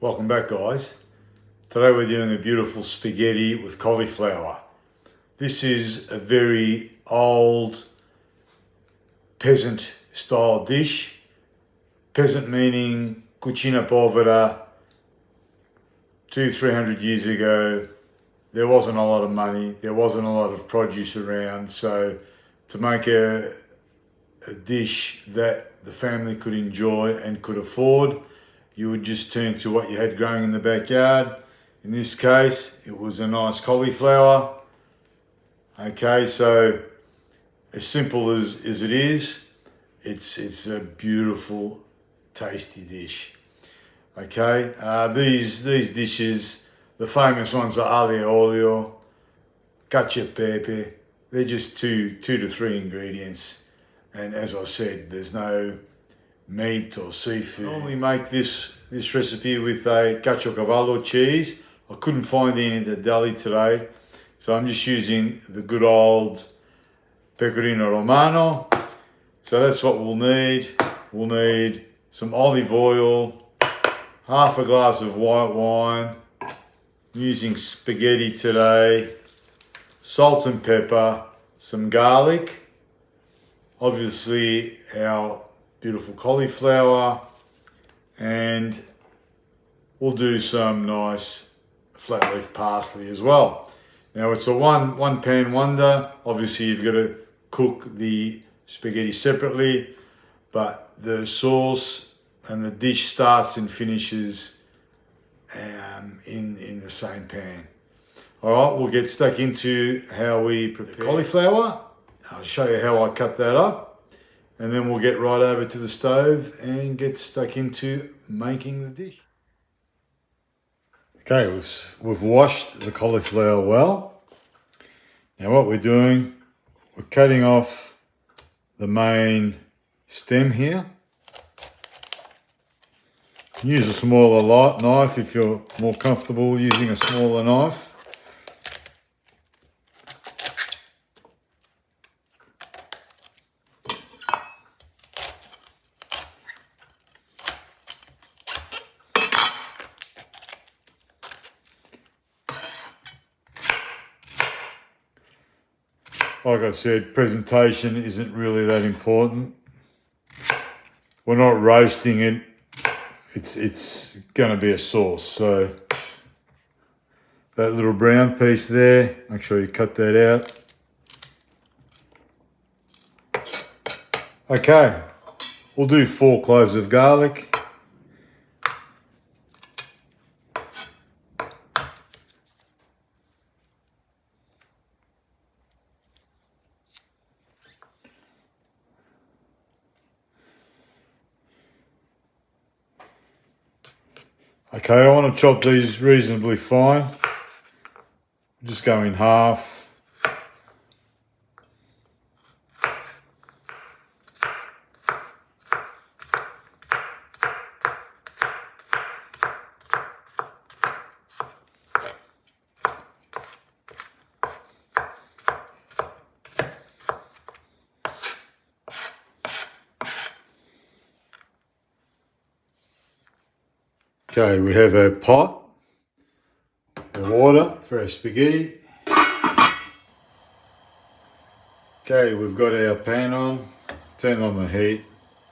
Welcome back, guys. Today we're doing a beautiful spaghetti with cauliflower. This is a very old peasant style dish. Peasant meaning cucina povera. 200-300 years ago, there wasn't a lot of money, there wasn't a lot of produce around, so to make a dish that the family could enjoy and could afford, you would just turn to what you had growing in the backyard. In this case, it was a nice cauliflower. Okay, so as simple as it is, it's a beautiful, tasty dish. Okay, these dishes, the famous ones are aglio olio, cacio e pepe. They're just two to three ingredients. And as I said, there's no meat or seafood. I normally make this recipe with a caciocavallo cheese. I couldn't find any in the deli today, so I'm just using the good old pecorino romano. So that's what we'll need. We'll need some olive oil, half a glass of white wine. I'm using spaghetti today, salt and pepper, some garlic, obviously our beautiful cauliflower, and we'll do some nice flat leaf parsley as well. Now it's a one pan wonder. Obviously you've got to cook the spaghetti separately, but the sauce and the dish starts and finishes in the same pan. All right, we'll get stuck into how we prepare the cauliflower. I'll show you how I cut that up. And then we'll get right over to the stove and get stuck into making the dish. Okay, we've washed the cauliflower well. Now what we're doing, we're cutting off the main stem here. Use a smaller light knife if you're more comfortable using a smaller knife. Like I said, presentation isn't really that important. We're not roasting it. It's going to be a sauce. So that little brown piece there, make sure you cut that out. Okay, we'll do 4 cloves of garlic. Okay, I want to chop these reasonably fine. Just go in half. Okay, we have a pot, the water for our spaghetti. Okay, we've got our pan on, turn on the heat,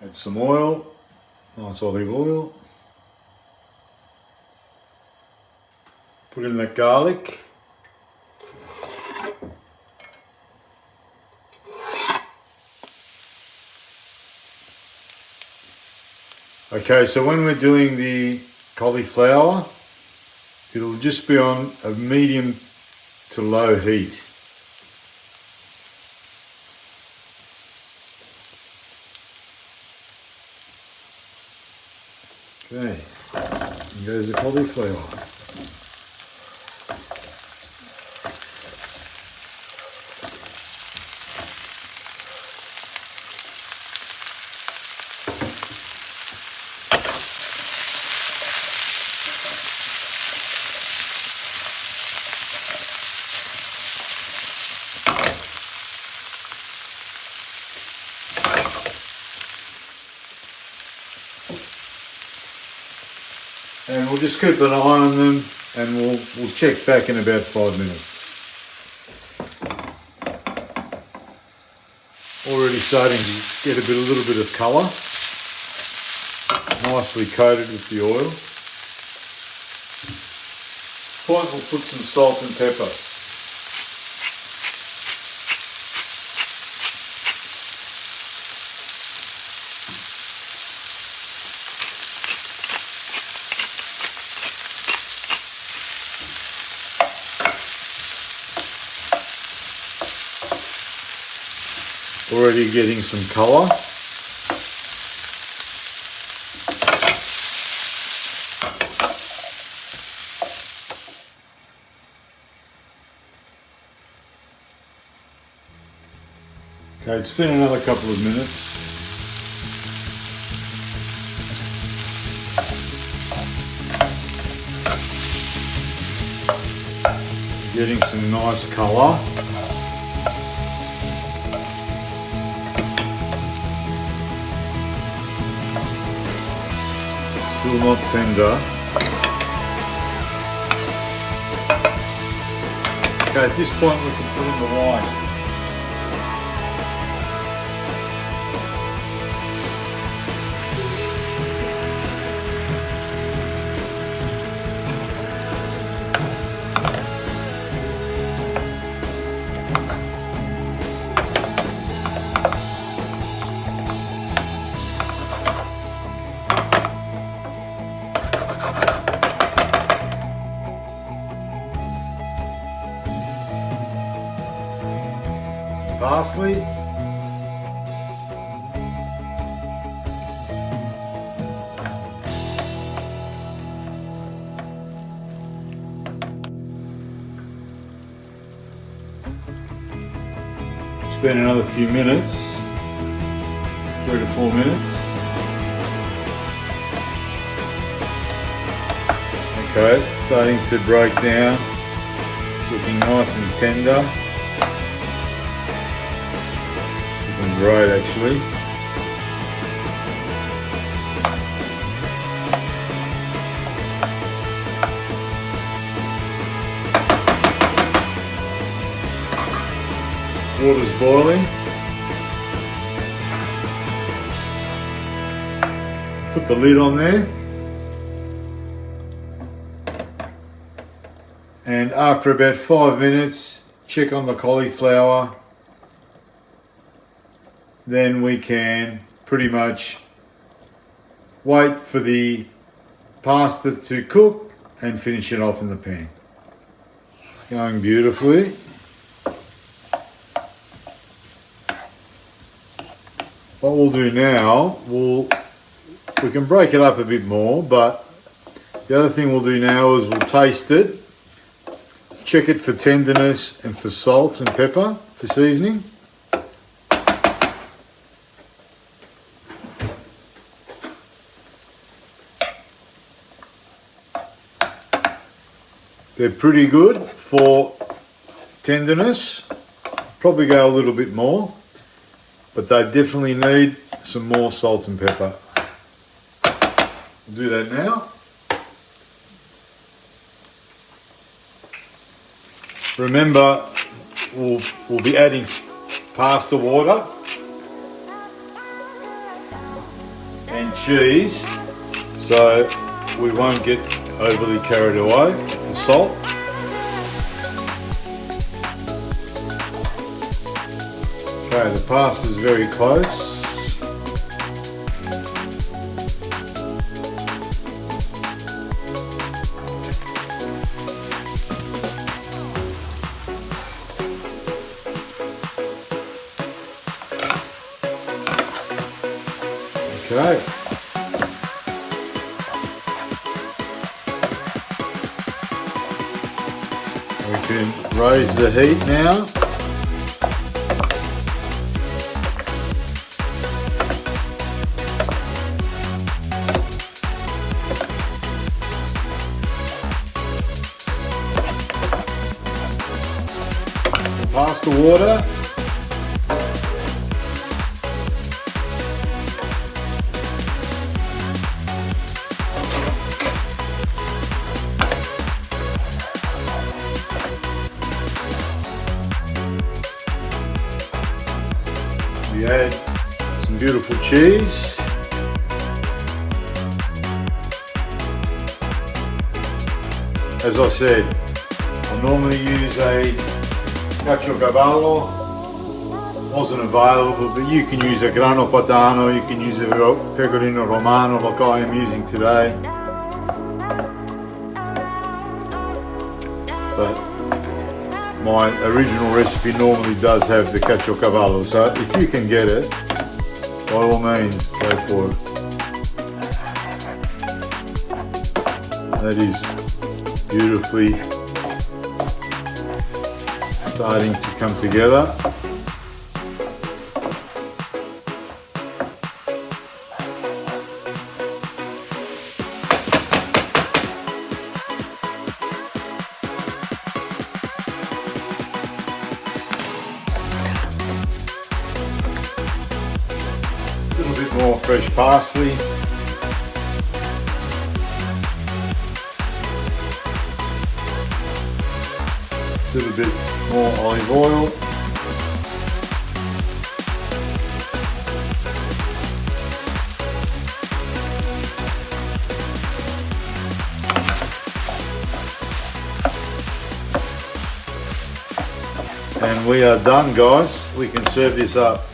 add some oil, nice olive oil. Put in the garlic. Okay, so when we're doing the cauliflower, it'll just be on a medium to low heat. Okay, and goes the cauliflower. and we'll just keep an eye on them, and we'll check back in about 5 minutes. Already starting to get a little bit of colour, nicely coated with the oil. At this point we'll put some salt and pepper. Already getting some colour. Okay, it's been another couple of minutes. Getting some nice colour. Still not tender. Okay, at this point we can put in the wine. Parsley. Spend another few minutes, 3 to 4 minutes. Okay, it's starting to break down, looking nice and tender. Great, actually. Water's boiling. Put the lid on there. And after about 5 minutes, check on the cauliflower. Then we can pretty much wait for the pasta to cook and finish it off in the pan. It's going beautifully. What we'll do now, we can break it up a bit more, but the other thing we'll do now is we'll taste it, check it for tenderness and for salt and pepper for seasoning. They're pretty good for tenderness, probably go a little bit more, but they definitely need some more salt and pepper. We'll do that now. Remember, we'll be adding pasta water and cheese, so we won't get overly carried away with the salt. Okay, the pasta is very close. Okay. We can raise the heat now. Pasta water. We add some beautiful cheese. As I said, I normally use a caciocavallo. Wasn't available, but you can use a grano padano, you can use a pecorino romano like I am using today. But my original recipe normally does have the caciocavallo, so if you can get it, by all means go for it. That is beautifully starting to come together. A little bit more fresh parsley. A little bit more olive oil. And we are done, guys. We can serve this up.